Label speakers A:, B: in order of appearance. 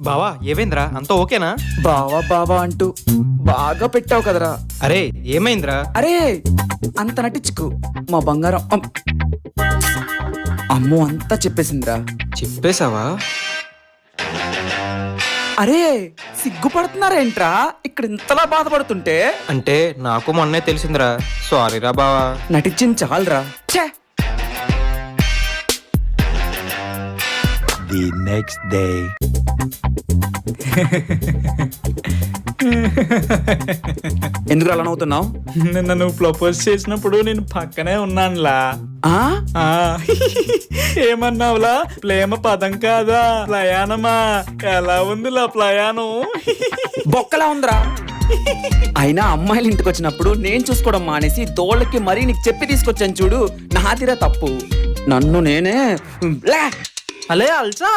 A: బావా ఏమైందిరా అంతా ఓకేనా?
B: బావా బావా అంటూ బాగా పెట్టావు కదరా.
A: అరే ఏమైందిరా?
B: అరే అంత నటించుకు, మా బంగారం అమ్మో అంతా చెప్పేసిందిరా.
A: చెప్పేశావా?
B: అరే సిగ్గుపడుతున్నారేంట్రా ఇక్కడ ఇంతలా బాధపడుతుంటే?
A: అంటే నాకు మొన్నే తెలిసిందిరా. సారీరా బావా.
B: నటించింది చాలరా. ఛే!
C: The next day.
B: ఎందుకు అలా నవ్వుతున్నావు?
D: నిన్న నువ్వు ప్రపోజ్ చేసినప్పుడు నేను పక్కనే ఉన్నానులా. ఏమన్నావులా? ప్రేమ పదం కాదా, ప్రయాణమా? ఎలా ఉందిలా ప్రయాణం?
B: బొక్కలా ఉందిరా. అయినా అమ్మాయిలు ఇంటికి వచ్చినప్పుడు నేను చూసుకోవడం మానేసి దోళ్ళకి మరీ నీకు చెప్పి తీసుకొచ్చాను చూడు, నాదిరా తప్పు. నన్ను నేనే
D: అలే అల్సా